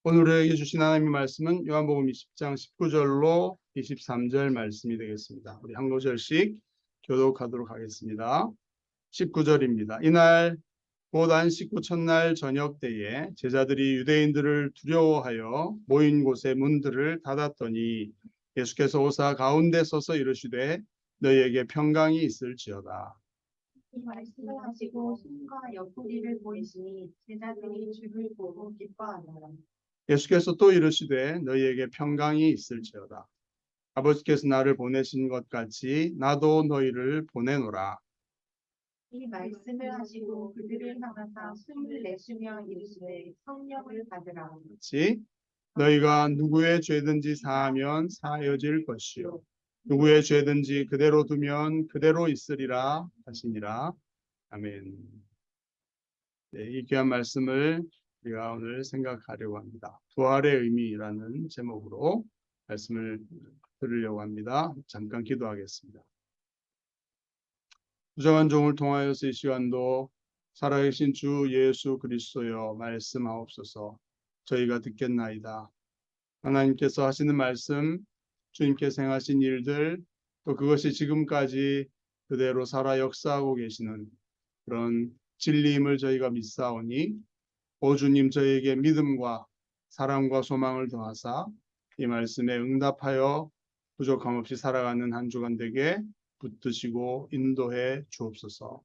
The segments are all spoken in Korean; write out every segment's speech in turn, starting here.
오늘 우리에게 주신 하나님의 말씀은 요한복음 20장 19절로 23절 말씀이 되겠습니다. 우리 한 구절씩 교독하도록 하겠습니다. 19절입니다. 이날 곧 안식 후 첫날 저녁 때에 제자들이 유대인들을 두려워하여 모인 곳의 문들을 닫았더니 예수께서 오사 가운데 서서 이르시되 너희에게 평강이 있을지어다. 이 말씀을 하시고 손과 옆구리를 보이시니 제자들이 주를 보고 기뻐하더라. 예수께서 또 이르시되 너희에게 평강이 있을지어다. 아버지께서 나를 보내신 것 같이 나도 너희를 보내노라. 이 말씀을 하시고 그들을 향하사 숨을 내쉬며 이르시되 성령을 받으라. 같이 너희가 누구의 죄든지 사하면 사하여질 것이요 누구의 죄든지 그대로 두면 그대로 있으리라 하시니라. 아멘. 네, 이 귀한 말씀을 우리가 오늘 생각하려고 합니다. 부활의 의미라는 제목으로 말씀을 들으려고 합니다. 잠깐 기도하겠습니다. 부정한 종을 통하여서 이 시간도 살아계신 주 예수 그리스도여 말씀하옵소서. 저희가 듣겠나이다. 하나님께서 하시는 말씀, 주님께서 행하신 일들, 또 그것이 지금까지 그대로 살아 역사하고 계시는 그런 진리임을 저희가 믿사오니 오 주님 저희에게 믿음과 사랑과 소망을 더하사 이 말씀에 응답하여 부족함 없이 살아가는 한 주간 되게 붙드시고 인도해 주옵소서.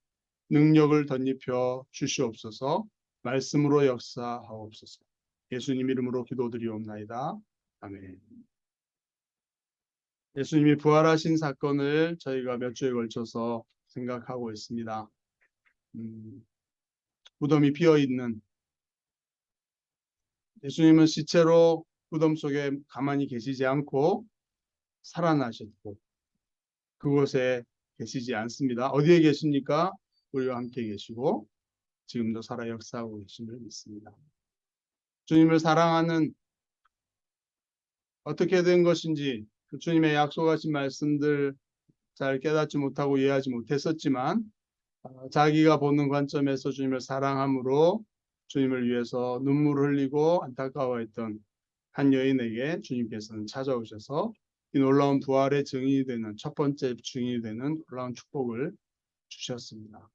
능력을 덧입혀 주시옵소서. 말씀으로 역사하옵소서. 예수님 이름으로 기도드리옵나이다. 아멘. 예수님이 부활하신 사건을 저희가 몇 주에 걸쳐서 생각하고 있습니다. 무덤이 비어있는, 예수님은 시체로 무덤 속에 가만히 계시지 않고 살아나셨고 그곳에 계시지 않습니다. 어디에 계십니까? 우리와 함께 계시고 지금도 살아 역사하고 계심을 믿습니다. 주님을 사랑하는, 어떻게 된 것인지 그 주님의 약속하신 말씀들 잘 깨닫지 못하고 이해하지 못했었지만 자기가 보는 관점에서 주님을 사랑함으로 주님을 위해서 눈물을 흘리고 안타까워했던 한 여인에게 주님께서는 찾아오셔서 이 놀라운 부활의 증인이 되는, 첫 번째 증인이 되는 놀라운 축복을 주셨습니다.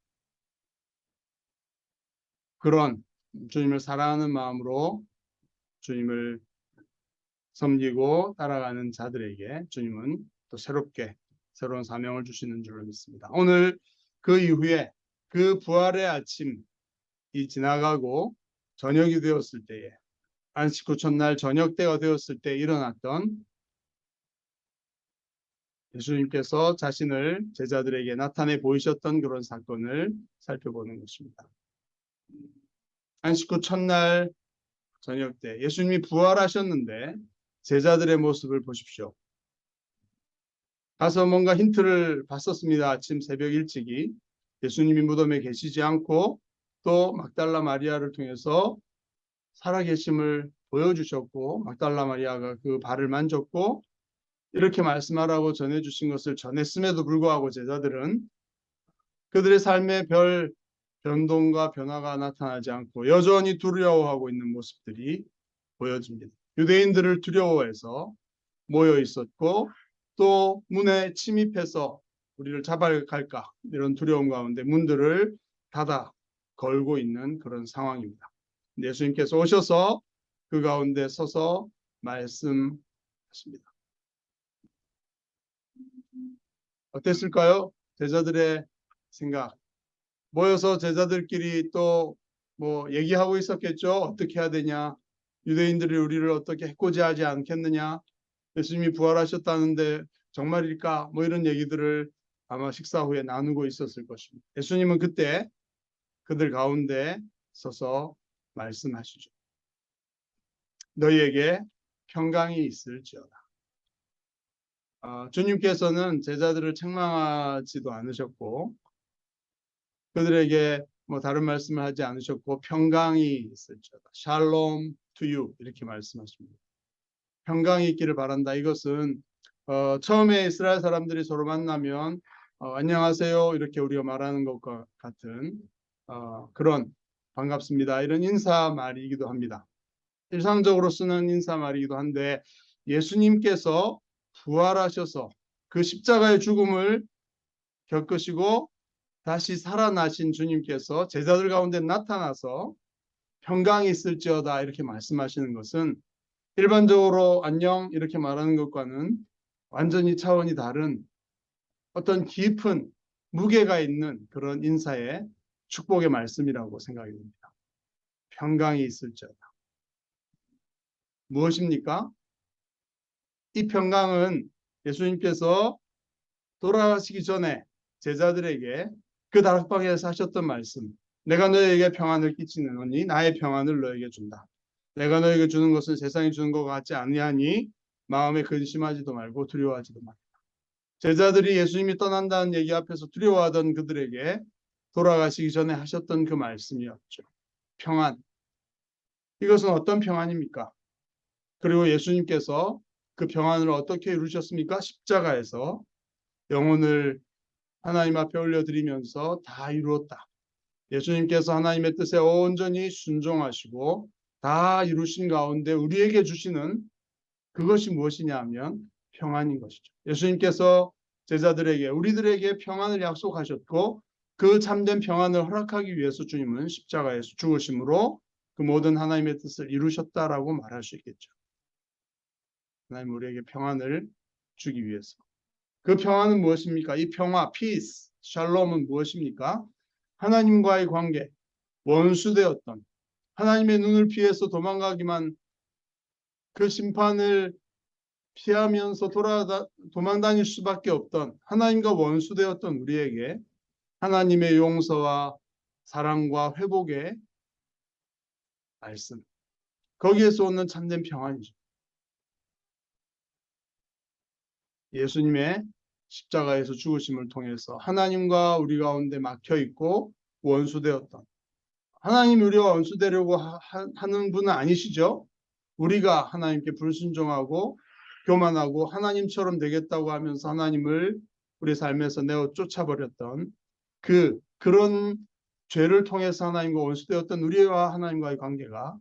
그런 주님을 사랑하는 마음으로 주님을 섬기고 따라가는 자들에게 주님은 또 새롭게 새로운 사명을 주시는 줄로 믿습니다. 오늘 그 이후에 그 부활의 아침이 지나가고 저녁이 되었을 때에, 안식 후 첫날 저녁 때가 되었을 때 일어났던 예수님께서 자신을 제자들에게 나타내 보이셨던 그런 사건을 살펴보는 것입니다. 안식 후 첫날 저녁 때 예수님이 부활하셨는데 제자들의 모습을 보십시오. 가서 뭔가 힌트를 봤었습니다. 아침 새벽 일찍이 예수님이 무덤에 계시지 않고 또 막달라 마리아를 통해서 살아계심을 보여주셨고 막달라 마리아가 그 발을 만졌고 이렇게 말씀하라고 전해주신 것을 전했음에도 불구하고 제자들은 그들의 삶에 별 변동과 변화가 나타나지 않고 여전히 두려워하고 있는 모습들이 보여집니다. 유대인들을 두려워해서 모여 있었고 또 문에 침입해서 우리를 잡아갈까 이런 두려움 가운데 문들을 닫아 걸고 있는 그런 상황입니다. 예수님께서 오셔서 그 가운데 서서 말씀하십니다. 어땠을까요? 제자들의 생각. 모여서 제자들끼리 또 뭐 얘기하고 있었겠죠. 어떻게 해야 되냐. 유대인들이 우리를 어떻게 해코지하지 않겠느냐. 예수님이 부활하셨다는데 정말일까? 뭐 이런 얘기들을 아마 식사 후에 나누고 있었을 것입니다. 예수님은 그때 그들 가운데 서서 말씀하시죠. 너희에게 평강이 있을지어다. 주님께서는 제자들을 책망하지도 않으셨고 그들에게 뭐 다른 말씀을 하지 않으셨고 평강이 있을지어다. 샬롬 to you 이렇게 말씀하십니다. 평강이 있기를 바란다. 이것은 처음에 이스라엘 사람들이 서로 만나면 안녕하세요 이렇게 우리가 말하는 것과 같은 그런 반갑습니다 이런 인사 말이기도 합니다. 일상적으로 쓰는 인사말이기도 한데 예수님께서 부활하셔서 그 십자가의 죽음을 겪으시고 다시 살아나신 주님께서 제자들 가운데 나타나서 평강이 있을지어다 이렇게 말씀하시는 것은 일반적으로 안녕 이렇게 말하는 것과는 완전히 차원이 다른 어떤 깊은 무게가 있는 그런 인사의 축복의 말씀이라고 생각이 듭니다. 평강이 있을지어다. 무엇입니까? 이 평강은 예수님께서 돌아가시기 전에 제자들에게 그 다락방에서 하셨던 말씀. 내가 너에게 평안을 끼치느니 나의 평안을 너에게 준다. 내가 너에게 주는 것은 세상이 주는 것 같지 아니하니 마음에 근심하지도 말고 두려워하지도 말라. 제자들이 예수님이 떠난다는 얘기 앞에서 두려워하던 그들에게 돌아가시기 전에 하셨던 그 말씀이었죠. 평안. 이것은 어떤 평안입니까? 그리고 예수님께서 그 평안을 어떻게 이루셨습니까? 십자가에서 영혼을 하나님 앞에 올려드리면서 다 이루었다. 예수님께서 하나님의 뜻에 온전히 순종하시고 다 이루신 가운데 우리에게 주시는 그것이 무엇이냐 하면 평안인 것이죠. 예수님께서 제자들에게 우리들에게 평안을 약속하셨고 그 참된 평안을 허락하기 위해서 주님은 십자가에서 죽으심으로 그 모든 하나님의 뜻을 이루셨다라고 말할 수 있겠죠. 하나님 우리에게 평안을 주기 위해서. 그 평안은 무엇입니까? 이 평화, peace, 샬롬은 무엇입니까? 하나님과의 관계, 원수되었던 하나님의 눈을 피해서 도망가기만 그 심판을 피하면서 도망다닐 수밖에 없던 하나님과 원수되었던 우리에게 하나님의 용서와 사랑과 회복의 말씀, 거기에서 오는 참된 평안이죠. 예수님의 십자가에서 죽으심을 통해서 하나님과 우리 가운데 막혀 있고 원수되었던 하나님 우리와 원수되려고 하는 분은 아니시죠. 우리가 하나님께 불순종하고 교만하고 하나님처럼 되겠다고 하면서 하나님을 우리 삶에서 내어 쫓아버렸던 그런 죄를 통해서 하나님과 원수되었던 우리와 하나님과의 관계가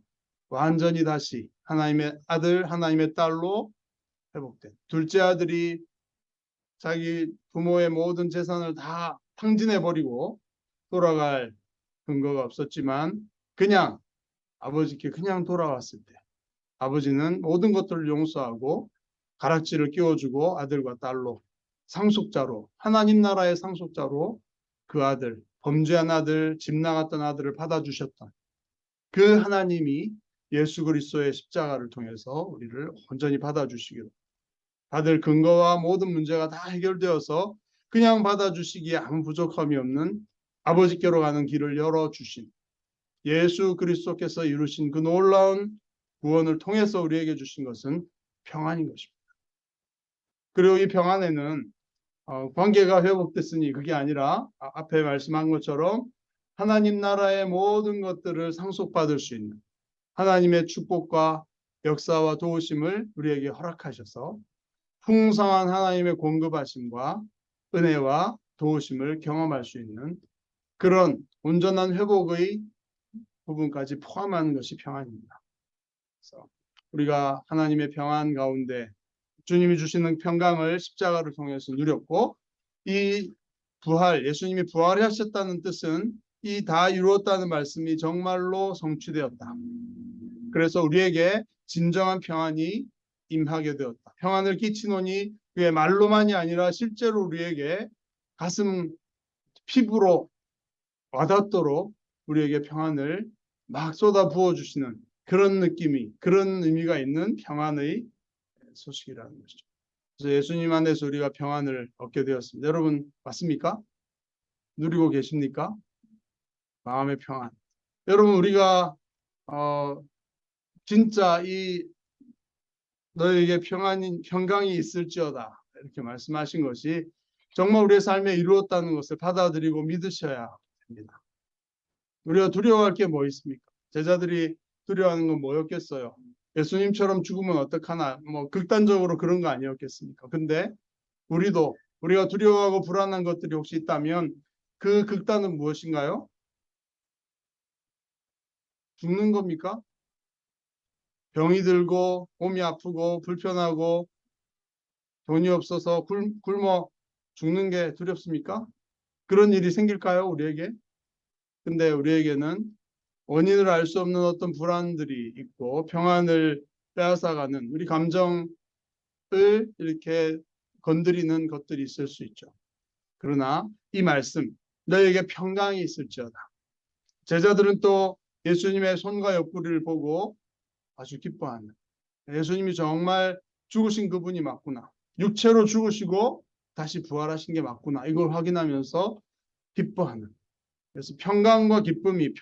완전히 다시 하나님의 아들, 하나님의 딸로 회복된 둘째 아들이 자기 부모의 모든 재산을 다 탕진해버리고 돌아갈 근거가 없었지만 그냥 아버지께 그냥 돌아왔을 때 아버지는 모든 것들을 용서하고 가락지를 끼워주고 아들과 딸로 상속자로 하나님 나라의 상속자로 그 아들 범죄한 아들 집 나갔던 아들을 받아주셨던 그 하나님이 예수 그리스도의 십자가를 통해서 우리를 온전히 받아주시기로 다들 근거와 모든 문제가 다 해결되어서 그냥 받아주시기에 아무 부족함이 없는 아버지께로 가는 길을 열어주신 예수 그리스도께서 이루신 그 놀라운 구원을 통해서 우리에게 주신 것은 평안인 것입니다. 그리고 이 평안에는 관계가 회복됐으니 그게 아니라 앞에 말씀한 것처럼 하나님 나라의 모든 것들을 상속받을 수 있는 하나님의 축복과 역사와 도우심을 우리에게 허락하셔서 풍성한 하나님의 공급하심과 은혜와 도우심을 경험할 수 있는 그런 온전한 회복의 부분까지 포함한 것이 평안입니다. 그래서 우리가 하나님의 평안 가운데 주님이 주시는 평강을 십자가를 통해서 누렸고 이 부활, 예수님이 부활하셨다는 뜻은 이 다 이루었다는 말씀이 정말로 성취되었다. 그래서 우리에게 진정한 평안이 임하게 되었다. 평안을 끼치노니 그게 말로만이 아니라 실제로 우리에게 가슴 피부로 와닿도록 우리에게 평안을 막 쏟아 부어주시는 그런 느낌이 그런 의미가 있는 평안의 소식이라는 것이죠. 그래서 예수님 안에서 우리가 평안을 얻게 되었습니다. 여러분 맞습니까? 누리고 계십니까? 마음의 평안. 여러분 우리가 진짜 이 너에게 평강이 있을지어다 이렇게 말씀하신 것이 정말 우리의 삶에 이루었다는 것을 받아들이고 믿으셔야 됩니다. 우리가 두려워할 게 뭐 있습니까? 제자들이 두려워하는 건 뭐였겠어요? 예수님처럼 죽으면 어떡하나 뭐 극단적으로 그런 거 아니었겠습니까? 근데 우리가 두려워하고 불안한 것들이 혹시 있다면 그 극단은 무엇인가요? 죽는 겁니까? 병이 들고 몸이 아프고 불편하고 돈이 없어서 굶어 죽는 게 두렵습니까? 그런 일이 생길까요, 우리에게? 근데 우리에게는 원인을 알 수 없는 어떤 불안들이 있고 평안을 빼앗아가는 우리 감정을 이렇게 건드리는 것들이 있을 수 있죠. 그러나 이 말씀, 너에게 평강이 있을지어다. 제자들은 또 예수님의 손과 옆구리를 보고 아주 기뻐하는, 예수님이 정말 죽으신 그분이 맞구나. 육체로 죽으시고 다시 부활하신 게 맞구나. 이걸 확인하면서 기뻐하는. 그래서 평안과 기쁨이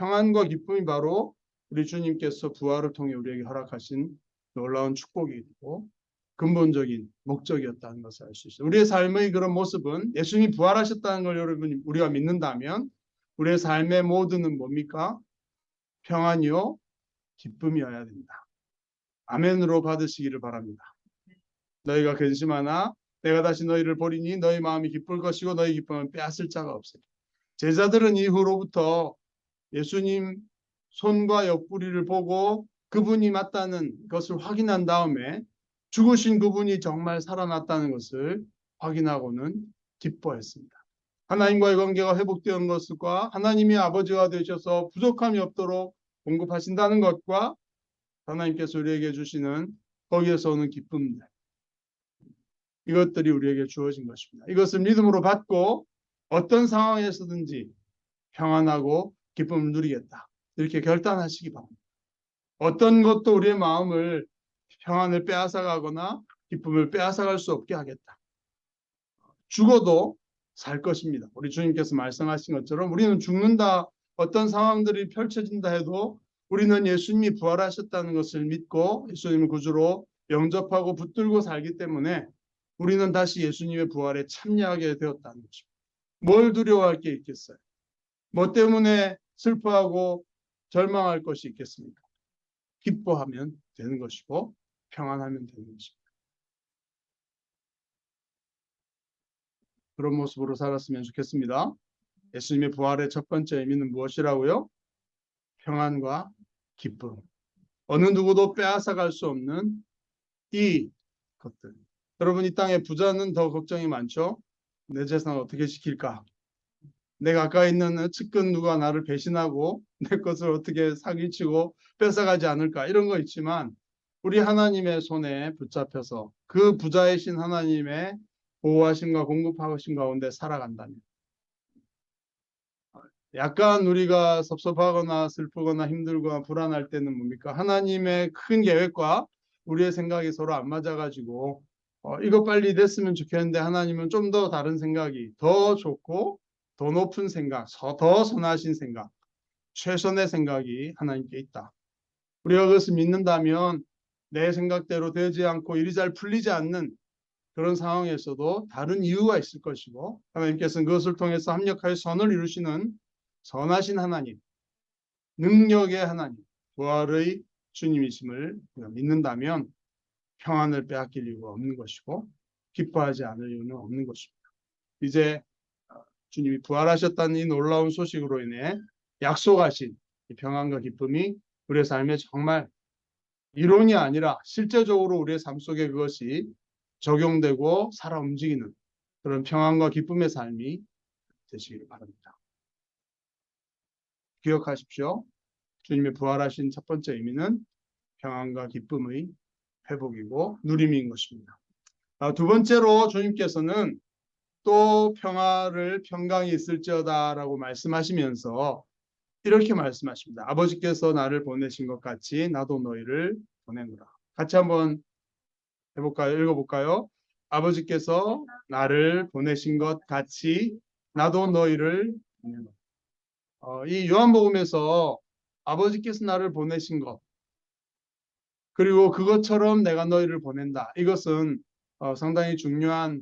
바로 우리 주님께서 부활을 통해 우리에게 허락하신 놀라운 축복이고 근본적인 목적이었다는 것을 알 수 있어요. 우리의 삶의 그런 모습은 예수님이 부활하셨다는 걸 여러분 우리가 믿는다면 우리의 삶의 모두는 뭡니까? 평안이요, 기쁨이어야 된다. 아멘으로 받으시기를 바랍니다. 너희가 근심하나 내가 다시 너희를 보리니 너희 마음이 기쁠 것이고 너희 기쁨은 빼앗을 자가 없으리. 제자들은 이후로부터 예수님 손과 옆구리를 보고 그분이 맞다는 것을 확인한 다음에 죽으신 그분이 정말 살아났다는 것을 확인하고는 기뻐했습니다. 하나님과의 관계가 회복된 것과 하나님이 아버지가 되셔서 부족함이 없도록 공급하신다는 것과 하나님께서 우리에게 주시는 거기에서 오는 기쁨들, 이것들이 우리에게 주어진 것입니다. 이것을 믿음으로 받고 어떤 상황에서든지 평안하고 기쁨을 누리겠다. 이렇게 결단하시기 바랍니다. 어떤 것도 우리의 마음을 평안을 빼앗아가거나 기쁨을 빼앗아갈 수 없게 하겠다. 죽어도 살 것입니다. 우리 주님께서 말씀하신 것처럼 우리는 죽는다, 어떤 상황들이 펼쳐진다 해도 우리는 예수님이 부활하셨다는 것을 믿고 예수님을 구주로 영접하고 붙들고 살기 때문에 우리는 다시 예수님의 부활에 참여하게 되었다는 것입니다. 뭘 두려워할 게 있겠어요? 뭐 때문에 슬퍼하고 절망할 것이 있겠습니까? 기뻐하면 되는 것이고 평안하면 되는 것입니다. 그런 모습으로 살았으면 좋겠습니다. 예수님의 부활의 첫 번째 의미는 무엇이라고요? 평안과 기쁨. 어느 누구도 빼앗아갈 수 없는 이 것들. 여러분, 이 땅에 부자는 더 걱정이 많죠. 내 재산을 어떻게 지킬까? 내 가까이 있는 측근 누가 나를 배신하고 내 것을 어떻게 사기치고 뺏어가지 않을까? 이런 거 있지만 우리 하나님의 손에 붙잡혀서 그 부자이신 하나님의 보호하심과 공급하심 가운데 살아간다면 약간 우리가 섭섭하거나 슬프거나 힘들거나 불안할 때는 뭡니까? 하나님의 큰 계획과 우리의 생각이 서로 안 맞아가지고 이거 빨리 됐으면 좋겠는데 하나님은 좀 더 다른 생각이 더 좋고 더 높은 생각, 더 선하신 생각, 최선의 생각이 하나님께 있다. 우리가 그것을 믿는다면 내 생각대로 되지 않고 일이 잘 풀리지 않는 그런 상황에서도 다른 이유가 있을 것이고 하나님께서는 그것을 통해서 합력하여 선을 이루시는 선하신 하나님, 능력의 하나님, 부활의 주님이심을 우리가 믿는다면 평안을 빼앗길 이유가 없는 것이고 기뻐하지 않을 이유는 없는 것입니다. 이제 주님이 부활하셨다는 이 놀라운 소식으로 인해 약속하신 이 평안과 기쁨이 우리의 삶에 정말 이론이 아니라 실제적으로 우리의 삶 속에 그것이 적용되고 살아 움직이는 그런 평안과 기쁨의 삶이 되시길 바랍니다. 기억하십시오. 주님의 부활하신 첫 번째 의미는 평안과 기쁨의 회복이고 누림인 것입니다. 두 번째로 주님께서는 또 평강이 있을지어다라고 말씀하시면서 이렇게 말씀하십니다. 아버지께서 나를 보내신 것 같이 나도 너희를 보내노라. 같이 한번 해볼까요? 읽어볼까요? 아버지께서 나를 보내신 것 같이 나도 너희를 보내노라. 이 요한복음에서 아버지께서 나를 보내신 것 그리고 그것처럼 내가 너희를 보낸다. 이것은 상당히 중요한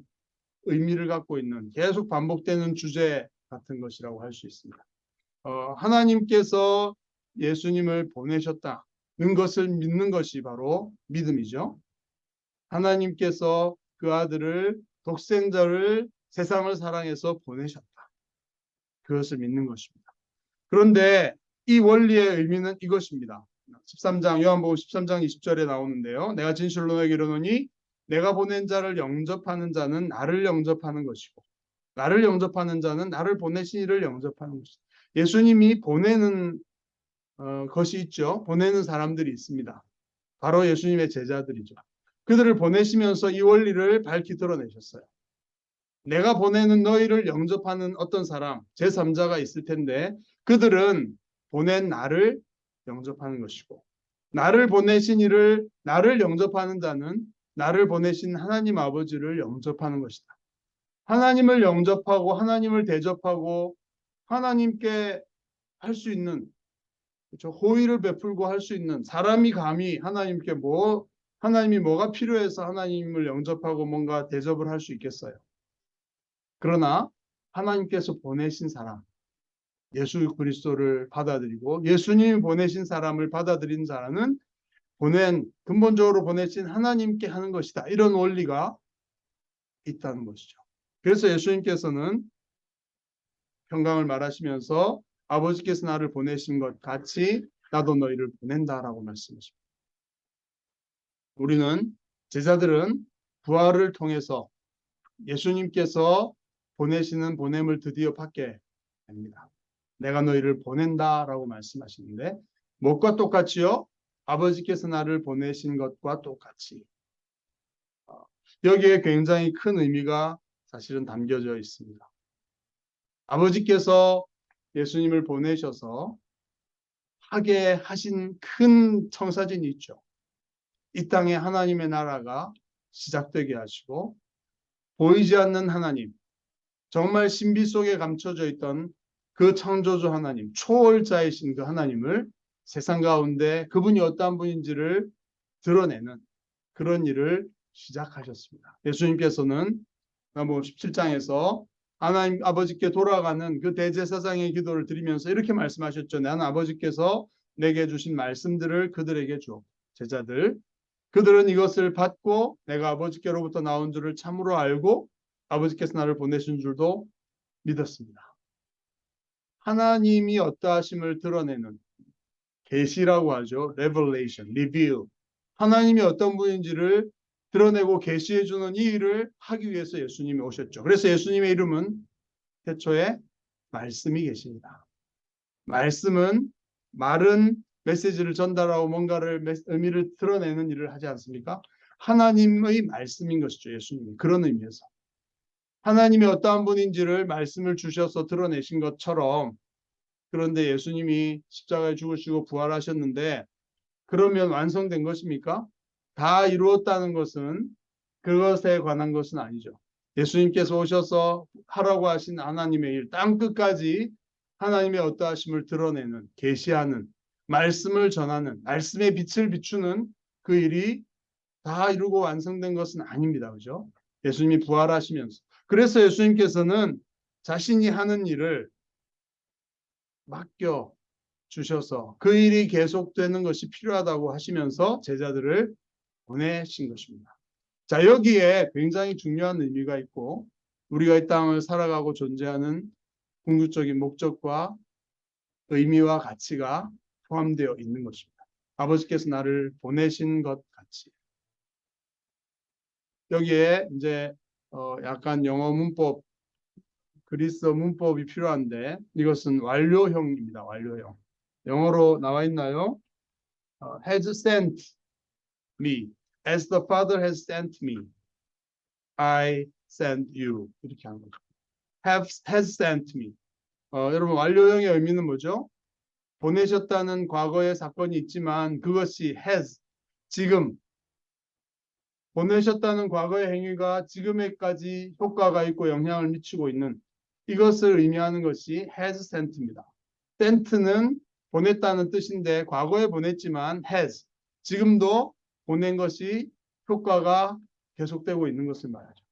의미를 갖고 있는 계속 반복되는 주제 같은 것이라고 할 수 있습니다. 하나님께서 예수님을 보내셨다는 것을 믿는 것이 바로 믿음이죠. 하나님께서 그 아들을 독생자를 세상을 사랑해서 보내셨다. 그것을 믿는 것입니다. 그런데 이 원리의 의미는 이것입니다. 13장 요한복음 13장 20절에 나오는데요. 내가 진실로 너에게 이르노니 내가 보낸 자를 영접하는 자는 나를 영접하는 것이고 나를 영접하는 자는 나를 보내신 이를 영접하는 것이다. 예수님이 보내는 것이 있죠. 보내는 사람들이 있습니다. 바로 예수님의 제자들이죠. 그들을 보내시면서 이 원리를 밝히 드러내셨어요. 내가 보내는 너희를 영접하는 어떤 사람, 제3자가 있을 텐데 그들은 보낸 나를 영접하는 것이고 나를 보내신 이를 나를 영접하는 자는 나를 보내신 하나님 아버지를 영접하는 것이다. 하나님을 영접하고 하나님을 대접하고 하나님께 할 수 있는 그렇죠? 호의를 베풀고 할 수 있는 사람이 감히 하나님께 하나님이 뭐가 필요해서 하나님을 영접하고 뭔가 대접을 할 수 있겠어요. 그러나 하나님께서 보내신 사람, 예수 그리스도를 받아들이고 예수님이 보내신 사람을 받아들인 자는 근본적으로 보내신 하나님께 하는 것이다. 이런 원리가 있다는 것이죠. 그래서 예수님께서는 평강을 말하시면서 아버지께서 나를 보내신 것 같이 나도 너희를 보낸다라고 말씀하십니다. 우리는 제자들은 부활을 통해서 예수님께서 보내시는 보냄을 드디어 받게 됩니다. 내가 너희를 보낸다라고 말씀하시는데 무엇과 똑같이요? 아버지께서 나를 보내신 것과 똑같이. 여기에 굉장히 큰 의미가 사실은 담겨져 있습니다. 아버지께서 예수님을 보내셔서 하게 하신 큰 청사진이 있죠. 이 땅에 하나님의 나라가 시작되게 하시고 보이지 않는 하나님, 정말 신비 속에 감춰져 있던 그 창조주 하나님, 초월자이신 그 하나님을 세상 가운데 그분이 어떠한 분인지를 드러내는 그런 일을 시작하셨습니다. 예수님께서는 마태복음 17장에서 하나님 아버지께 돌아가는 그 대제사장의 기도를 드리면서 이렇게 말씀하셨죠. 나는 아버지께서 내게 주신 말씀들을 그들에게 주어 제자들 그들은 이것을 받고 내가 아버지께로부터 나온 줄을 참으로 알고 아버지께서 나를 보내신 줄도 믿었습니다. 하나님이 어떠하심을 드러내는 계시라고 하죠. revelation, reveal. 하나님이 어떤 분인지를 드러내고 계시해 주는 이 일을 하기 위해서 예수님이 오셨죠. 그래서 예수님의 이름은 태초에 말씀이 계십니다. 말씀은 말은 메시지를 전달하고 뭔가를 의미를 드러내는 일을 하지 않습니까? 하나님의 말씀인 것이죠. 예수님이 그런 의미에서 하나님이 어떠한 분인지를 말씀을 주셔서 드러내신 것처럼 그런데 예수님이 십자가에 죽으시고 부활하셨는데 그러면 완성된 것입니까? 다 이루었다는 것은 그것에 관한 것은 아니죠. 예수님께서 오셔서 하라고 하신 하나님의 일, 땅 끝까지 하나님의 어떠하심을 드러내는, 계시하는, 말씀을 전하는, 말씀의 빛을 비추는 그 일이 다 이루고 완성된 것은 아닙니다. 그죠? 예수님이 부활하시면서. 그래서 예수님께서는 자신이 하는 일을 맡겨 주셔서 그 일이 계속되는 것이 필요하다고 하시면서 제자들을 보내신 것입니다. 자, 여기에 굉장히 중요한 의미가 있고 우리가 이 땅을 살아가고 존재하는 궁극적인 목적과 의미와 가치가 포함되어 있는 것입니다. 아버지께서 나를 보내신 것 같이. 여기에 이제 약간 영어 문법, 그리스어 문법이 필요한데 이것은 완료형입니다. 완료형. 영어로 나와 있나요? has sent me. As the Father has sent me, I send you. 이렇게 하는 거죠. has sent me. 여러분 완료형의 의미는 뭐죠? 보내셨다는 과거의 사건이 있지만 그것이 has, 지금 보내셨다는 과거의 행위가 지금에까지 효과가 있고 영향을 미치고 있는 이것을 의미하는 것이 has sent입니다. sent는 보냈다는 뜻인데 과거에 보냈지만 has, 지금도 보낸 것이 효과가 계속되고 있는 것을 말하죠.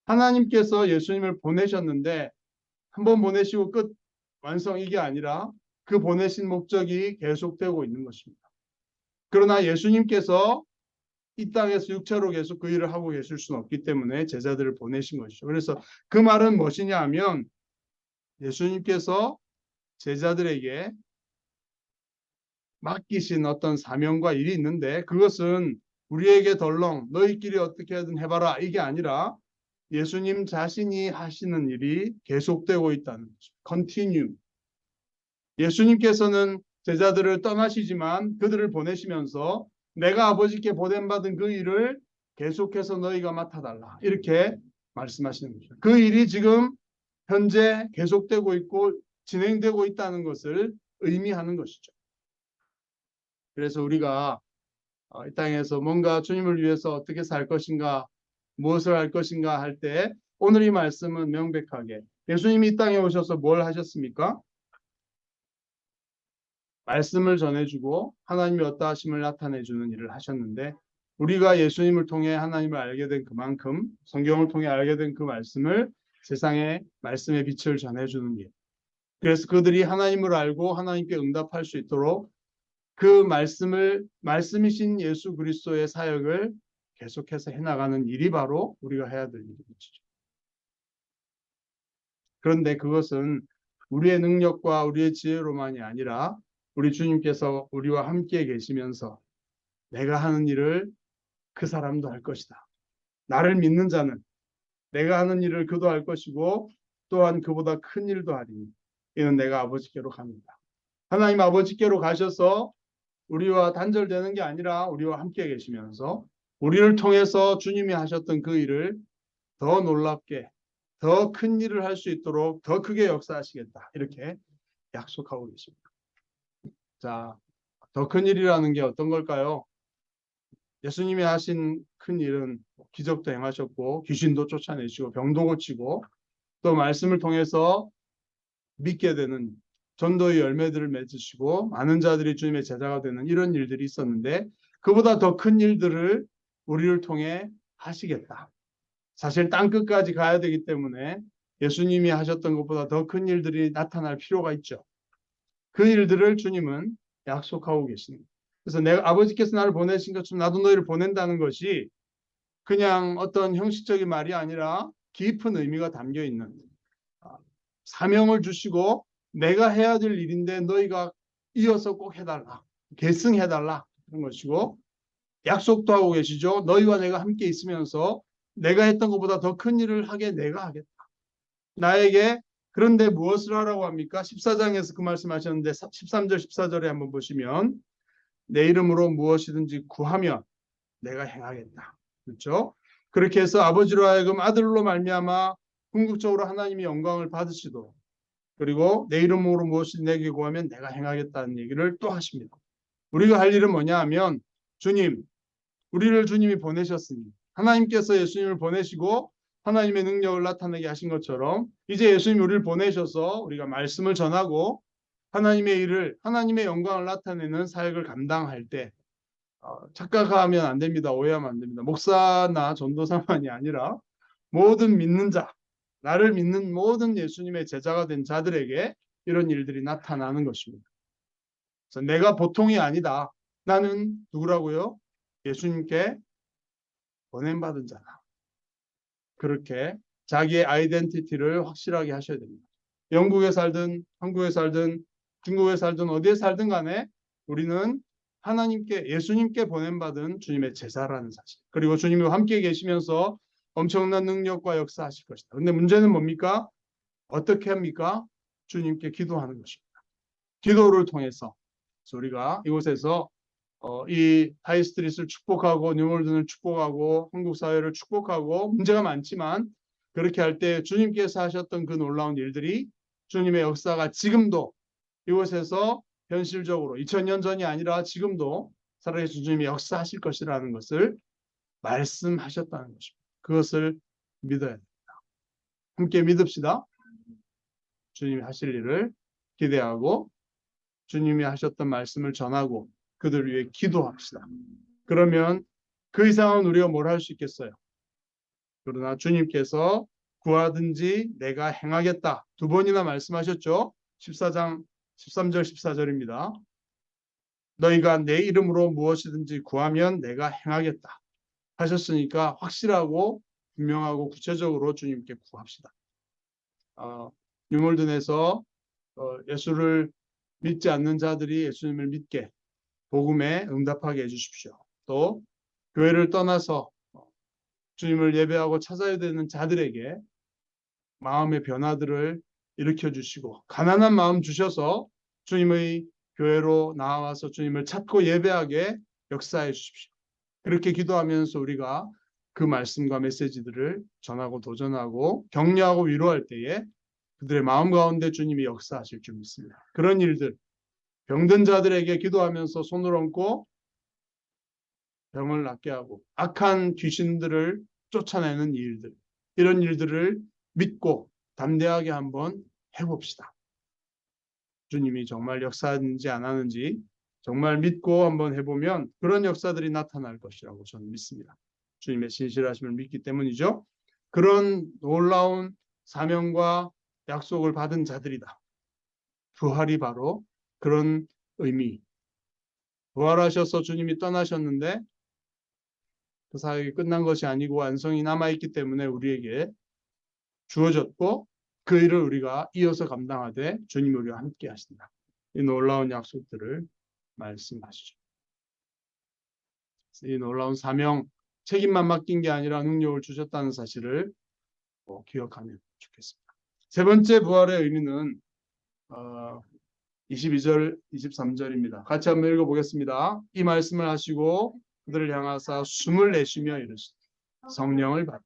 하나님께서 예수님을 보내셨는데 한번 보내시고 끝 완성 이게 아니라 그 보내신 목적이 계속되고 있는 것입니다. 그러나 예수님께서 이 땅에서 육체로 계속 그 일을 하고 계실 수는 없기 때문에 제자들을 보내신 것이죠. 그래서 그 말은 무엇이냐 하면 예수님께서 제자들에게 맡기신 어떤 사명과 일이 있는데 그것은 우리에게 덜렁 너희끼리 어떻게든 해봐라 이게 아니라 예수님 자신이 하시는 일이 계속되고 있다는 거죠. Continue. 예수님께서는 제자들을 떠나시지만 그들을 보내시면서 내가 아버지께 보냄받은 그 일을 계속해서 너희가 맡아달라 이렇게 말씀하시는 거죠. 그 일이 지금 현재 계속되고 있고 진행되고 있다는 것을 의미하는 것이죠. 그래서 우리가 이 땅에서 뭔가 주님을 위해서 어떻게 살 것인가, 무엇을 할 것인가 할 때 오늘 이 말씀은 명백하게 예수님이 이 땅에 오셔서 뭘 하셨습니까? 말씀을 전해주고 하나님의 어떠하심을 나타내주는 일을 하셨는데 우리가 예수님을 통해 하나님을 알게 된 그만큼 성경을 통해 알게 된 그 말씀을 세상에 말씀의 빛을 전해주는 일. 그래서 그들이 하나님을 알고 하나님께 응답할 수 있도록 그 말씀이신 예수 그리스도의 사역을 계속해서 해나가는 일이 바로 우리가 해야 될 일이죠. 그런데 그것은 우리의 능력과 우리의 지혜로만이 아니라 우리 주님께서 우리와 함께 계시면서 내가 하는 일을 그 사람도 할 것이다. 나를 믿는 자는 내가 하는 일을 그도 할 것이고 또한 그보다 큰 일도 하리니 이는 내가 아버지께로 갑니다. 하나님 아버지께로 가셔서 우리와 단절되는 게 아니라 우리와 함께 계시면서 우리를 통해서 주님이 하셨던 그 일을 더 놀랍게 더 큰 일을 할 수 있도록 더 크게 역사하시겠다. 이렇게 약속하고 계십니다. 자, 더 큰 일이라는 게 어떤 걸까요? 예수님이 하신 큰 일은 기적도 행하셨고 귀신도 쫓아내시고 병도 고치고 또 말씀을 통해서 믿게 되는 전도의 열매들을 맺으시고 많은 자들이 주님의 제자가 되는 이런 일들이 있었는데 그보다 더 큰 일들을 우리를 통해 하시겠다. 사실 땅끝까지 가야 되기 때문에 예수님이 하셨던 것보다 더 큰 일들이 나타날 필요가 있죠. 그 일들을 주님은 약속하고 계십니다. 그래서 내가 아버지께서 나를 보내신 것처럼 나도 너희를 보낸다는 것이 그냥 어떤 형식적인 말이 아니라 깊은 의미가 담겨 있는 사명을 주시고 내가 해야 될 일인데 너희가 이어서 꼭 해달라. 계승해달라. 그런 것이고 약속도 하고 계시죠. 너희와 내가 함께 있으면서 내가 했던 것보다 더 큰 일을 하게 내가 하겠다. 나에게 그런데 무엇을 하라고 합니까? 14장에서 그 말씀하셨는데 13절 14절에 한번 보시면 내 이름으로 무엇이든지 구하면 내가 행하겠다. 그렇죠? 그렇게 해서 아버지로 하여금 아들로 말미암아 궁극적으로 하나님이 영광을 받으시도록 그리고 내 이름으로 무엇이 내게 구하면 내가 행하겠다는 얘기를 또 하십니다. 우리가 할 일은 뭐냐 하면 주님, 우리를 주님이 보내셨으니 하나님께서 예수님을 보내시고 하나님의 능력을 나타내게 하신 것처럼 이제 예수님이 우리를 보내셔서 우리가 말씀을 전하고 하나님의 일을 하나님의 영광을 나타내는 사역을 감당할 때 착각하면 안 됩니다. 오해하면 안 됩니다. 목사나 전도사만이 아니라 모든 믿는 자, 나를 믿는 모든 예수님의 제자가 된 자들에게 이런 일들이 나타나는 것입니다. 그래서 내가 보통이 아니다. 나는 누구라고요? 예수님께 보냄받은 자다. 그렇게 자기의 아이덴티티를 확실하게 하셔야 됩니다. 영국에 살든 한국에 살든 중국에 살든 어디에 살든 간에 우리는 하나님께 예수님께 보냄받은 주님의 제자라는 사실. 그리고 주님과 함께 계시면서 엄청난 능력과 역사하실 것이다. 근데 문제는 뭡니까? 어떻게 합니까? 주님께 기도하는 것입니다. 기도를 통해서 우리가 이곳에서 이 하이스트릿을 축복하고 뉴월든을 축복하고 한국 사회를 축복하고 문제가 많지만 그렇게 할 때 주님께서 하셨던 그 놀라운 일들이 주님의 역사가 지금도 이곳에서 현실적으로 2000년 전이 아니라 지금도 살아계신 주님이 역사하실 것이라는 것을 말씀하셨다는 것입니다. 그것을 믿어야 됩니다. 함께 믿읍시다. 주님이 하실 일을 기대하고 주님이 하셨던 말씀을 전하고 그들 위해 기도합시다. 그러면 그 이상은 우리가 뭘 할 수 있겠어요? 그러나 주님께서 구하든지 내가 행하겠다. 두 번이나 말씀하셨죠. 14장 13절 14절입니다. 너희가 내 이름으로 무엇이든지 구하면 내가 행하겠다. 하셨으니까 확실하고 분명하고 구체적으로 주님께 구합시다. 뉴몰든에서 예수를 믿지 않는 자들이 예수님을 믿게 복음에 응답하게 해주십시오. 또 교회를 떠나서 주님을 예배하고 찾아야 되는 자들에게 마음의 변화들을 일으켜 주시고 가난한 마음 주셔서 주님의 교회로 나와서 주님을 찾고 예배하게 역사해 주십시오. 그렇게 기도하면서 우리가 그 말씀과 메시지들을 전하고 도전하고 격려하고 위로할 때에 그들의 마음 가운데 주님이 역사하실 줄 믿습니다. 그런 일들, 병든 자들에게 기도하면서 손을 얹고 병을 낫게 하고 악한 귀신들을 쫓아내는 일들, 이런 일들을 믿고 담대하게 한번 해봅시다. 주님이 정말 역사하는지 안 하는지 정말 믿고 한번 해보면 그런 역사들이 나타날 것이라고 저는 믿습니다. 주님의 신실하심을 믿기 때문이죠. 그런 놀라운 사명과 약속을 받은 자들이다. 부활이 바로 그런 의미. 부활하셔서 주님이 떠나셨는데 그 사역이 끝난 것이 아니고 완성이 남아있기 때문에 우리에게 주어졌고 그 일을 우리가 이어서 감당하되 주님이 우리와 함께 하신다. 이 놀라운 약속들을 말씀하시죠. 이 놀라운 사명, 책임만 맡긴 게 아니라 능력을 주셨다는 사실을 기억하면 좋겠습니다. 세 번째 부활의 의미는 22절, 23절입니다. 같이 한번 읽어보겠습니다. 이 말씀을 하시고 그들을 향하사 숨을 내쉬며 이르시되 성령을 받으라.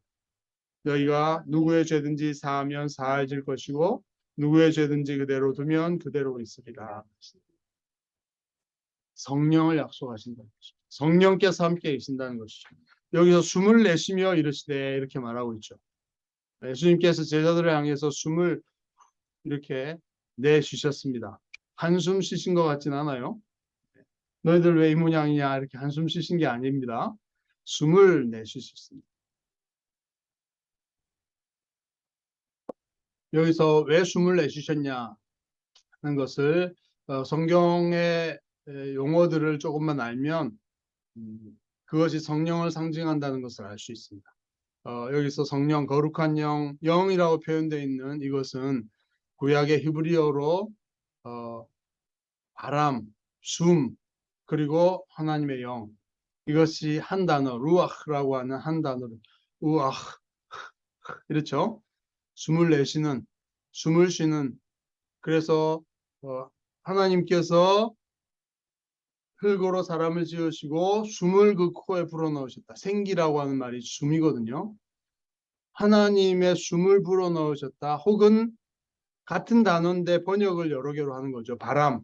너희가 누구의 죄든지 사하면 사해질 것이고 누구의 죄든지 그대로 두면 그대로 있으리라. 성령을 약속하신다는 것이죠. 성령께서 함께 계신다는 것이죠. 여기서 숨을 내쉬며 이르시되 이렇게 말하고 있죠. 예수님께서 제자들을 향해서 숨을 이렇게 내쉬셨습니다. 한숨 쉬신 것 같진 않아요. 너희들 왜 이 모양이냐 이렇게 한숨 쉬신 게 아닙니다. 숨을 내쉬셨습니다. 여기서 왜 숨을 내쉬셨냐 하는 것을 성경의 용어들을 조금만 알면 그것이 성령을 상징한다는 것을 알 수 있습니다. 여기서 성령, 거룩한 영, 영이라고 표현되어 있는 이것은 구약의 히브리어로 바람, 숨, 그리고 하나님의 영, 이것이 한 단어, 루아흐라고 하는 한 단어로 우아흐, 이렇죠. 숨을 내쉬는, 숨을 쉬는. 그래서 하나님께서 흙으로 사람을 지으시고 숨을 그 코에 불어넣으셨다. 생기라고 하는 말이 숨이거든요. 하나님의 숨을 불어넣으셨다. 혹은 같은 단어인데 번역을 여러 개로 하는 거죠. 바람,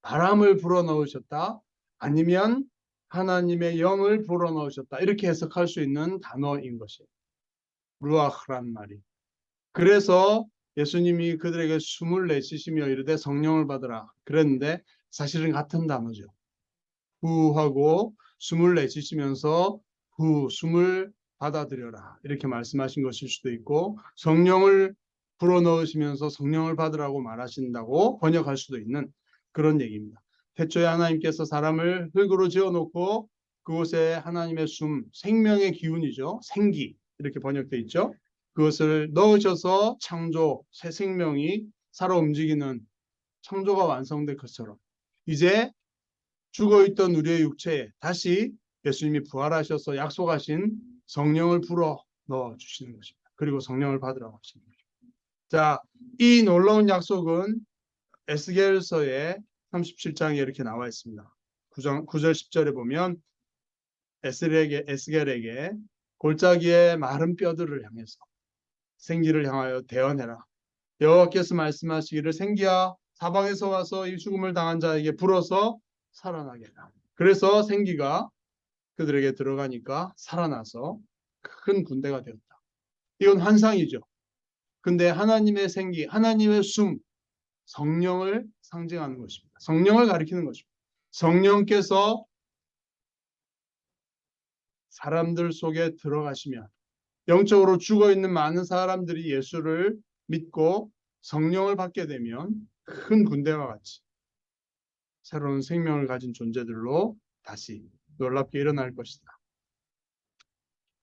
바람을 불어넣으셨다. 아니면 하나님의 영을 불어넣으셨다. 이렇게 해석할 수 있는 단어인 것이에요. 루아흐란 말이. 그래서 예수님이 그들에게 숨을 내쉬시며 이르되 성령을 받으라 그랬는데 사실은 같은 단어죠. 후하고 숨을 내쉬시면서 숨을 받아들여라 이렇게 말씀하신 것일 수도 있고 성령을 불어넣으시면서 성령을 받으라고 말하신다고 번역할 수도 있는 그런 얘기입니다. 태초에 하나님께서 사람을 흙으로 지어놓고 그곳에 하나님의 숨, 생명의 기운이죠. 생기 이렇게 번역되어 있죠. 그것을 넣으셔서 창조, 새 생명이 살아 움직이는 창조가 완성된 것처럼 이제 죽어있던 우리의 육체에 다시 예수님이 부활하셔서 약속하신 성령을 불어 넣어 주시는 것입니다. 그리고 성령을 받으라고 하시는 거죠. 자, 이 놀라운 약속은 에스겔서의 37장에 이렇게 나와 있습니다. 9절 10절에 보면 에스겔에게 골짜기의 마른 뼈들을 향해서 생기를 향하여 대언해라. 여호와께서 말씀하시기를 생기야 사방에서 와서 이 죽음을 당한 자에게 불어서 살아나게 해라. 그래서 생기가 그들에게 들어가니까 살아나서 큰 군대가 되었다. 이건 환상이죠. 근데 하나님의 생기, 하나님의 숨, 성령을 상징하는 것입니다. 성령을 가리키는 것입니다. 성령께서 사람들 속에 들어가시면 영적으로 죽어있는 많은 사람들이 예수를 믿고 성령을 받게 되면 큰 군대와 같이 새로운 생명을 가진 존재들로 다시 놀랍게 일어날 것이다.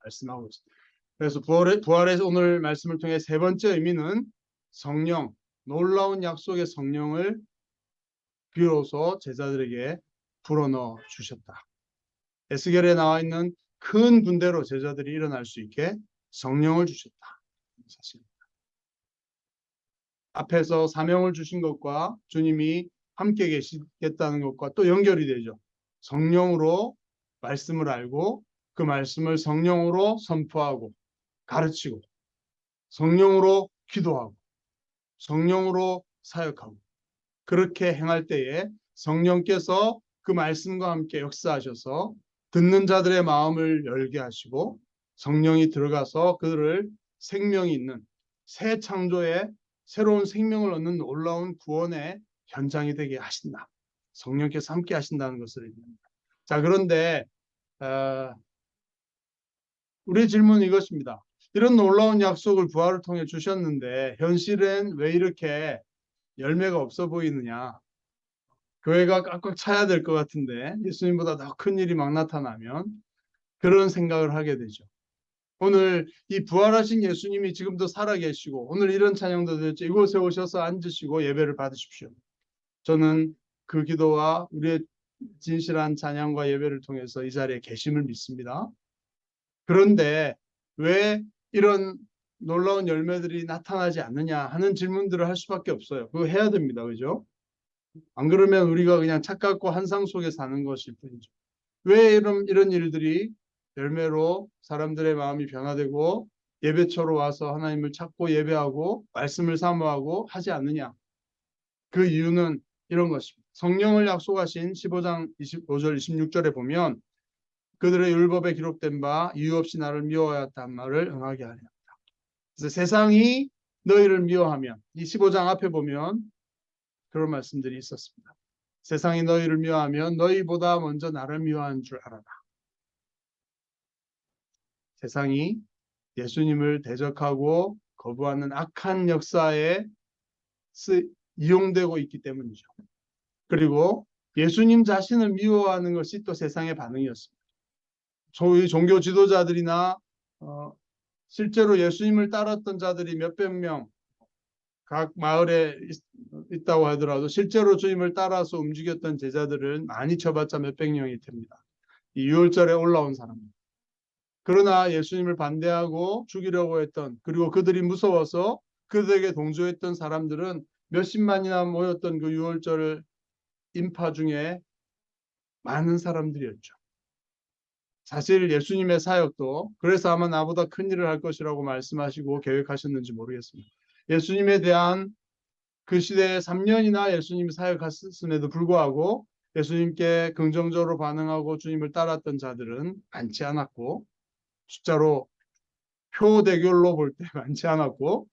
말씀하고 있습니다. 그래서 부활의 오늘 말씀을 통해 세 번째 의미는 성령, 놀라운 약속의 성령을 비로소 제자들에게 불어넣어 주셨다. 에스겔에 나와 있는 큰 군대로 제자들이 일어날 수 있게 성령을 주셨다. 사실 앞에서 사명을 주신 것과 주님이 함께 계시겠다는 것과 또 연결이 되죠. 성령으로 말씀을 알고 그 말씀을 성령으로 선포하고 가르치고 성령으로 기도하고 성령으로 사역하고 그렇게 행할 때에 성령께서 그 말씀과 함께 역사하셔서 듣는 자들의 마음을 열게 하시고 성령이 들어가서 그들을 생명이 있는 새 창조의 새로운 생명을 얻는 놀라운 구원의 현장이 되게 하신다. 성령께서 함께 하신다는 것을 얘기합니다. 자, 그런데 우리 질문은 이것입니다. 이런 놀라운 약속을 부활을 통해 주셨는데 현실엔 왜 이렇게 열매가 없어 보이느냐? 교회가 꽉꽉 차야 될 것 같은데 예수님보다 더 큰 일이 막 나타나면 그런 생각을 하게 되죠. 오늘 이 부활하신 예수님이 지금도 살아계시고 오늘 이런 찬양도 되었죠. 이곳에 오셔서 앉으시고 예배를 받으십시오. 저는 그 기도와 우리의 진실한 찬양과 예배를 통해서 이 자리에 계심을 믿습니다. 그런데 왜 이런 놀라운 열매들이 나타나지 않느냐 하는 질문들을 할 수밖에 없어요. 그거 해야 됩니다. 그죠? 안 그러면 우리가 그냥 착각과 환상 속에 사는 것일 뿐이죠. 왜 이런 일들이 열매로 사람들의 마음이 변화되고 예배처로 와서 하나님을 찾고 예배하고 말씀을 사모하고 하지 않느냐. 그 이유는 이런 것입니다. 성령을 약속하신 15장 25절 26절에 보면 그들의 율법에 기록된 바 이유 없이 나를 미워하였단 말을 응하게 하려 합니다. 그래서 세상이 너희를 미워하면 이 15장 앞에 보면 그런 말씀들이 있었습니다. 세상이 너희를 미워하면 너희보다 먼저 나를 미워한 줄 알아라. 세상이 예수님을 대적하고 거부하는 악한 역사에 이용되고 있기 때문이죠. 그리고 예수님 자신을 미워하는 것이 또 세상의 반응이었습니다. 소위 종교 지도자들이나 실제로 예수님을 따랐던 자들이 몇백 명 각 마을에 있다고 하더라도 실제로 주님을 따라서 움직였던 제자들은 많이 쳐봤자 몇백 명이 됩니다. 이 유월절에 올라온 사람들. 그러나 예수님을 반대하고 죽이려고 했던 그리고 그들이 무서워서 그들에게 동조했던 사람들은 몇십만이나 모였던 그 유월절 인파 중에 많은 사람들이었죠. 사실 예수님의 사역도 그래서 아마 나보다 큰 일을 할 것이라고 말씀하시고 계획하셨는지 모르겠습니다. 예수님에 대한 그 시대에 3년이나 예수님이 사역했음에도 불구하고 예수님께 긍정적으로 반응하고 주님을 따랐던 자들은 많지 않았고 숫자로 표 대결로 볼 때 많지 않았고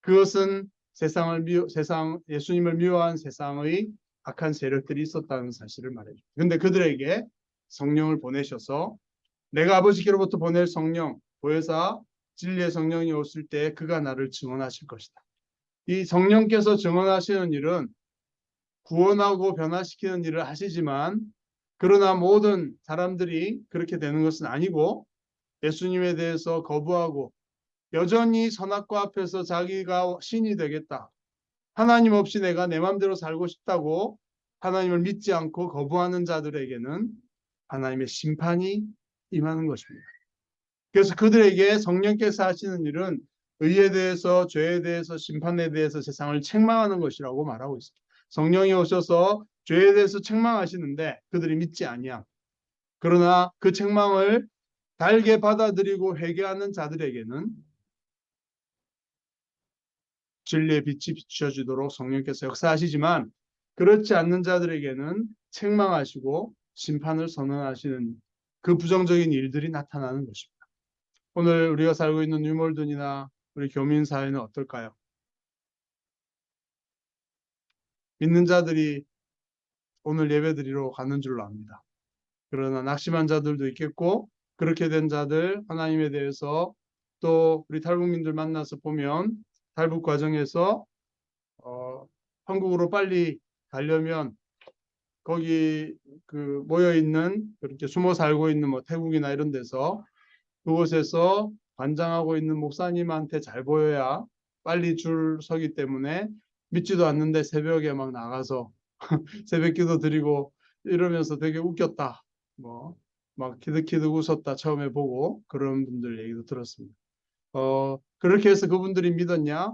그것은 세상 예수님을 미워한 세상의 악한 세력들이 있었다는 사실을 말해줘. 근데 그들에게 성령을 보내셔서 내가 아버지께로부터 보낼 성령 보혜사 진리의 성령이 오실 때 그가 나를 증언하실 것이다. 이 성령께서 증언하시는 일은 구원하고 변화시키는 일을 하시지만 그러나 모든 사람들이 그렇게 되는 것은 아니고 예수님에 대해서 거부하고 여전히 선악과 앞에서 자기가 신이 되겠다. 하나님 없이 내가 내 마음대로 살고 싶다고 하나님을 믿지 않고 거부하는 자들에게는 하나님의 심판이 임하는 것입니다. 그래서 그들에게 성령께서 하시는 일은 의에 대해서 죄에 대해서 심판에 대해서 세상을 책망하는 것이라고 말하고 있습니다. 성령이 오셔서 죄에 대해서 책망하시는데 그들이 믿지 아니함. 그러나 그 책망을 달게 받아들이고 회개하는 자들에게는 진리의 빛이 비춰지도록 성령께서 역사하시지만 그렇지 않는 자들에게는 책망하시고 심판을 선언하시는 그 부정적인 일들이 나타나는 것입니다. 오늘 우리가 살고 있는 뉴몰든이나 우리 교민 사회는 어떨까요? 믿는 자들이 오늘 예배드리러 가는 줄로 압니다. 그러나 낙심한 자들도 있겠고 그렇게 된 자들 하나님에 대해서 또 우리 탈북민들 만나서 보면 탈북 과정에서 한국으로 빨리 가려면 거기 그 모여 있는 그렇게 숨어 살고 있는 뭐 태국이나 이런 데서 그곳에서 관장하고 있는 목사님한테 잘 보여야 빨리 줄 서기 때문에 믿지도 않는데 새벽에 막 나가서 새벽기도 드리고 이러면서 되게 웃겼다. 뭐 막 키득키득 웃었다 처음에 보고 그런 분들 얘기도 들었습니다. 그렇게 해서 그분들이 믿었냐?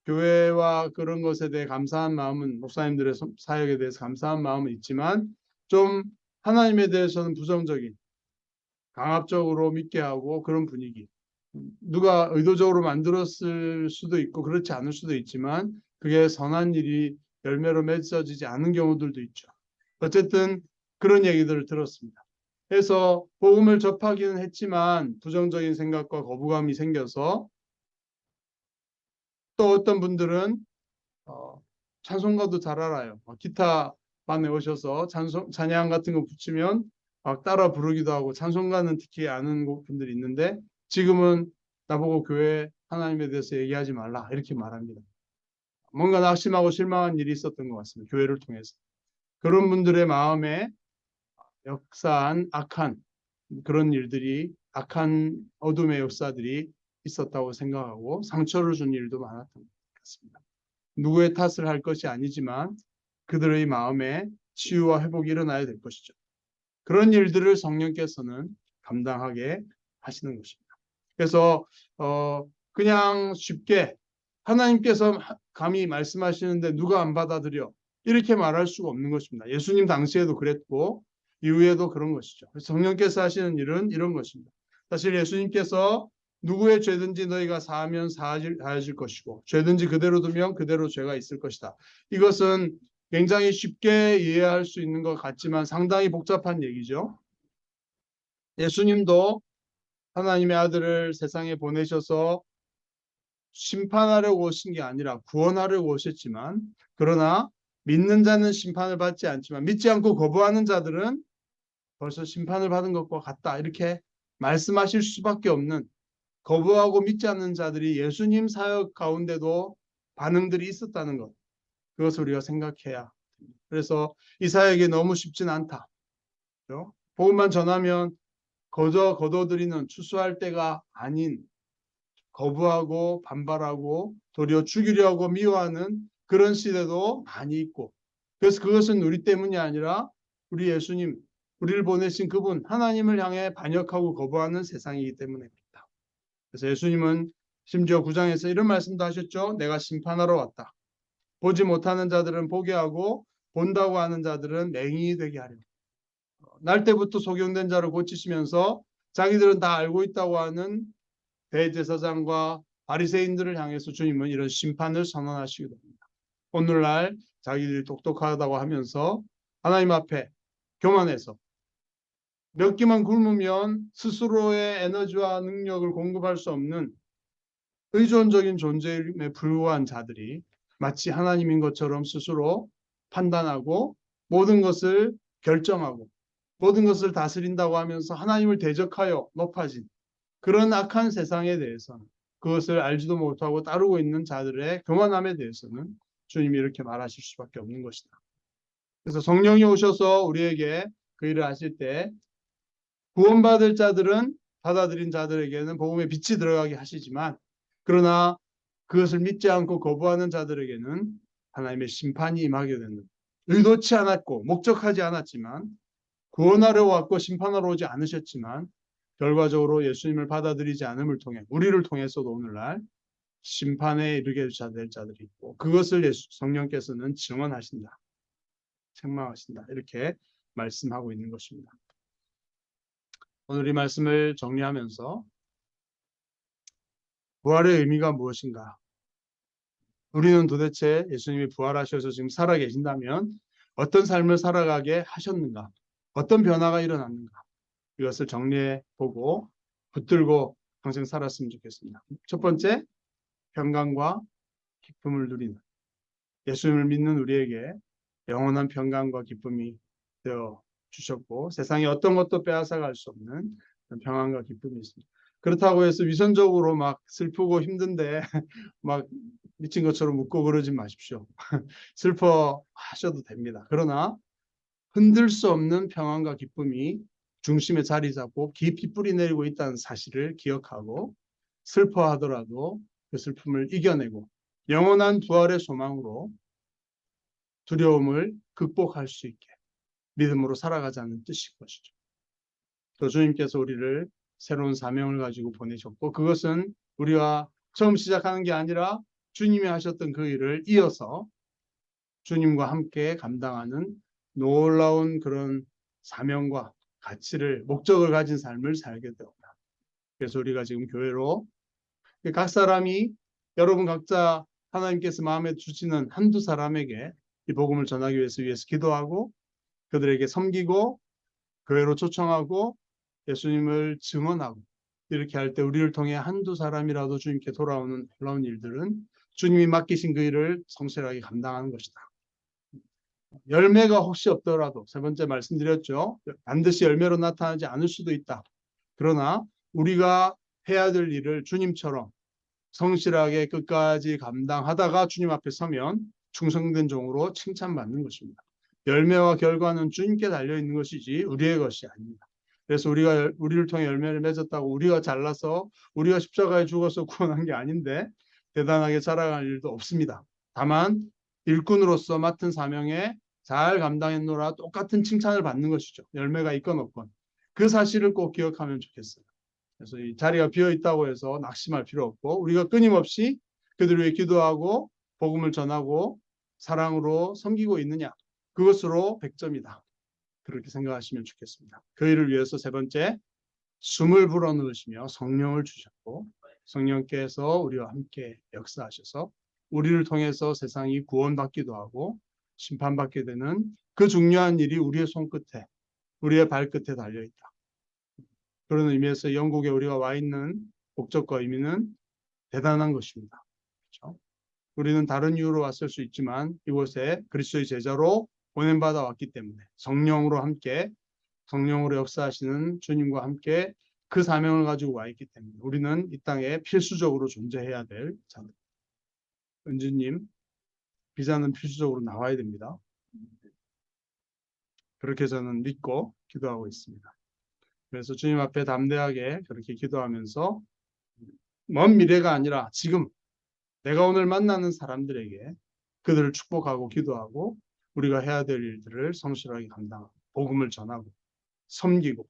교회와 그런 것에 대해 감사한 마음은 목사님들의 사역에 대해서 감사한 마음은 있지만 좀 하나님에 대해서는 부정적인 강압적으로 믿게 하고 그런 분위기. 누가 의도적으로 만들었을 수도 있고 그렇지 않을 수도 있지만 그게 선한 일이 열매로 맺어지지 않은 경우들도 있죠. 어쨌든 그런 얘기들을 들었습니다. 그래서 복음을 접하기는 했지만 부정적인 생각과 거부감이 생겨서 또 어떤 분들은 찬송가도 잘 알아요. 기타반에 오셔서 찬양 같은 거 붙이면 막 따라 부르기도 하고 찬송가는 특히 아는 분들이 있는데 지금은 나보고 교회 하나님에 대해서 얘기하지 말라 이렇게 말합니다. 뭔가 낙심하고 실망한 일이 있었던 것 같습니다. 교회를 통해서. 그런 분들의 마음에 역사한 악한 그런 일들이 악한 어둠의 역사들이 있었다고 생각하고 상처를 준 일도 많았던 것 같습니다. 누구의 탓을 할 것이 아니지만 그들의 마음에 치유와 회복이 일어나야 될 것이죠. 그런 일들을 성령께서는 감당하게 하시는 것입니다. 그래서 그냥 쉽게 하나님께서 감히 말씀하시는데 누가 안 받아들여 이렇게 말할 수가 없는 것입니다. 예수님 당시에도 그랬고 이후에도 그런 것이죠. 성령께서 하시는 일은 이런 것입니다. 사실 예수님께서 누구의 죄든지 너희가 사하면 사하질 것이고 죄든지 그대로 두면 그대로 죄가 있을 것이다. 이것은 굉장히 쉽게 이해할 수 있는 것 같지만 상당히 복잡한 얘기죠. 예수님도 하나님의 아들을 세상에 보내셔서 심판하려고 오신 게 아니라 구원하려고 오셨지만 그러나 믿는 자는 심판을 받지 않지만 믿지 않고 거부하는 자들은 벌써 심판을 받은 것과 같다. 이렇게 말씀하실 수밖에 없는 거부하고 믿지 않는 자들이 예수님 사역 가운데도 반응들이 있었다는 것. 그것을 우리가 생각해야. 그래서 이 사역이 너무 쉽진 않다. 그렇죠? 복음만 전하면 거둬들이는 추수할 때가 아닌 거부하고 반발하고 도리어 죽이려 하고 미워하는 그런 시대도 많이 있고 그래서 그것은 우리 때문이 아니라 우리 예수님 우리를 보내신 그분 하나님을 향해 반역하고 거부하는 세상이기 때문입니다. 그래서 예수님은 심지어 9장에서 이런 말씀도 하셨죠. 내가 심판하러 왔다. 보지 못하는 자들은 보게 하고 본다고 하는 자들은 맹인이 되게 하려. 날 때부터 소경된 자를 고치시면서 자기들은 다 알고 있다고 하는 대제사장과 바리새인들을 향해서 주님은 이런 심판을 선언하시기도 합니다. 오늘날 자기들이 똑똑하다고 하면서 하나님 앞에 교만해서 몇 끼만 굶으면 스스로의 에너지와 능력을 공급할 수 없는 의존적인 존재에 불과한 자들이 마치 하나님인 것처럼 스스로 판단하고 모든 것을 결정하고 모든 것을 다스린다고 하면서 하나님을 대적하여 높아진 그런 악한 세상에 대해서는 그것을 알지도 못하고 따르고 있는 자들의 교만함에 대해서는 주님이 이렇게 말하실 수밖에 없는 것이다. 그래서 성령이 오셔서 우리에게 그 일을 하실 때 구원받을 자들은 받아들인 자들에게는 복음의 빛이 들어가게 하시지만 그러나 그것을 믿지 않고 거부하는 자들에게는 하나님의 심판이 임하게 되는 의도치 않았고 목적하지 않았지만 구원하러 왔고 심판하러 오지 않으셨지만 결과적으로 예수님을 받아들이지 않음을 통해 우리를 통해서도 오늘날 심판에 이르게 될 자들이 있고 그것을 성령께서는 증언하신다. 책망하신다. 이렇게 말씀하고 있는 것입니다. 오늘 이 말씀을 정리하면서 부활의 의미가 무엇인가? 우리는 도대체 예수님이 부활하셔서 지금 살아 계신다면 어떤 삶을 살아가게 하셨는가? 어떤 변화가 일어났는가? 이것을 정리해 보고 붙들고 평생 살았으면 좋겠습니다. 첫 번째, 평강과 기쁨을 누리는 예수님을 믿는 우리에게 영원한 평강과 기쁨이 되어 주셨고 세상에 어떤 것도 빼앗아갈 수 없는 평안과 기쁨이 있습니다. 그렇다고 해서 위선적으로 막 슬프고 힘든데 막 미친 것처럼 웃고 그러지 마십시오. 슬퍼하셔도 됩니다. 그러나 흔들 수 없는 평안과 기쁨이 중심에 자리 잡고 깊이 뿌리 내리고 있다는 사실을 기억하고 슬퍼하더라도 그 슬픔을 이겨내고 영원한 부활의 소망으로 두려움을 극복할 수 있게 믿음으로 살아가자는 뜻인 것이죠. 또 주님께서 우리를 새로운 사명을 가지고 보내셨고 그것은 우리가 처음 시작하는 게 아니라 주님이 하셨던 그 일을 이어서 주님과 함께 감당하는 놀라운 그런 사명과 가치를 목적을 가진 삶을 살게 됩니다. 그래서 우리가 지금 교회로 각 사람이 여러분 각자 하나님께서 마음에 주시는 한두 사람에게 이 복음을 전하기 위해서 기도하고 그들에게 섬기고 교회로 초청하고 예수님을 증언하고 이렇게 할 때 우리를 통해 한두 사람이라도 주님께 돌아오는 놀라운 일들은 주님이 맡기신 그 일을 성실하게 감당하는 것이다. 열매가 혹시 없더라도 세 번째 말씀드렸죠. 반드시 열매로 나타나지 않을 수도 있다. 그러나 우리가 해야 될 일을 주님처럼 성실하게 끝까지 감당하다가 주님 앞에 서면 충성된 종으로 칭찬받는 것입니다. 열매와 결과는 주님께 달려있는 것이지 우리의 것이 아닙니다. 그래서 우리를 통해 열매를 맺었다고 우리가 잘나서 우리가 십자가에 죽어서 구원한 게 아닌데 대단하게 자랑할 일도 없습니다. 다만 일꾼으로서 맡은 사명에 잘 감당했노라 똑같은 칭찬을 받는 것이죠. 열매가 있건 없건. 그 사실을 꼭 기억하면 좋겠어요. 그래서 이 자리가 비어 있다고 해서 낙심할 필요 없고 우리가 끊임없이 그들을 위해 기도하고 복음을 전하고 사랑으로 섬기고 있느냐 그것으로 100점이다. 그렇게 생각하시면 좋겠습니다. 그 일을 위해서 세 번째 숨을 불어넣으시며 성령을 주셨고 성령께서 우리와 함께 역사하셔서 우리를 통해서 세상이 구원받기도 하고 심판받게 되는 그 중요한 일이 우리의 손끝에 우리의 발끝에 달려있다. 그런 의미에서 영국에 우리가 와 있는 목적과 의미는 대단한 것입니다. 그렇죠? 우리는 다른 이유로 왔을 수 있지만 이곳에 그리스도의 제자로 보냄받아 왔기 때문에 성령으로 역사하시는 주님과 함께 그 사명을 가지고 와 있기 때문에 우리는 이 땅에 필수적으로 존재해야 될 자들. 은주님, 비자는 필수적으로 나와야 됩니다. 그렇게 저는 믿고 기도하고 있습니다. 그래서 주님 앞에 담대하게 그렇게 기도하면서 먼 미래가 아니라 지금 내가 오늘 만나는 사람들에게 그들을 축복하고 기도하고 우리가 해야 될 일들을 성실하게 감당하고 복음을 전하고 섬기고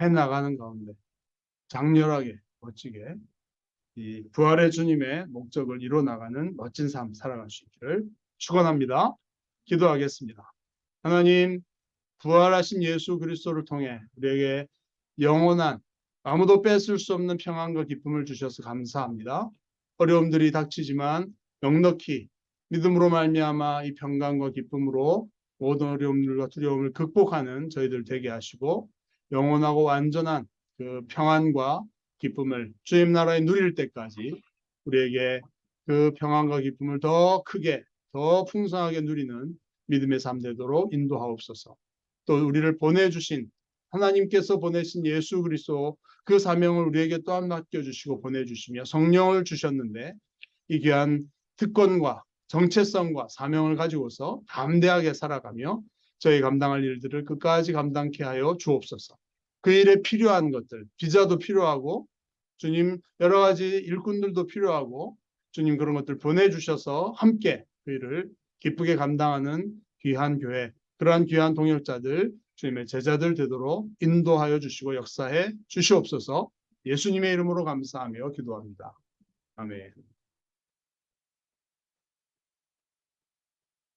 해나가는 가운데 장렬하게 멋지게 이 부활의 주님의 목적을 이뤄나가는 멋진 삶 살아갈 수 있기를 축원합니다. 기도하겠습니다. 하나님, 부활하신 예수 그리스도를 통해 우리에게 영원한 아무도 뺏을 수 없는 평안과 기쁨을 주셔서 감사합니다. 어려움들이 닥치지만 넉넉히 믿음으로 말미암아 이 평강과 기쁨으로 모든 어려움들과 두려움을 극복하는 저희들 되게 하시고 영원하고 완전한 그 평안과 기쁨을 주님 나라에 누릴 때까지 우리에게 그 평안과 기쁨을 더 크게 더 풍성하게 누리는 믿음의 삶 되도록 인도하옵소서. 또 우리를 보내주신 하나님께서 보내신 예수 그리스도 그 사명을 우리에게 또한 맡겨주시고 보내주시며 성령을 주셨는데 이 귀한 특권과 정체성과 사명을 가지고서 담대하게 살아가며 저희 감당할 일들을 끝까지 감당케 하여 주옵소서. 그 일에 필요한 것들, 비자도 필요하고 주님 여러 가지 일꾼들도 필요하고 주님 그런 것들 보내주셔서 함께 그 일을 기쁘게 감당하는 귀한 교회, 그러한 귀한 동역자들, 주님의 제자들 되도록 인도하여 주시고 역사해 주시옵소서. 예수님의 이름으로 감사하며 기도합니다. 아멘.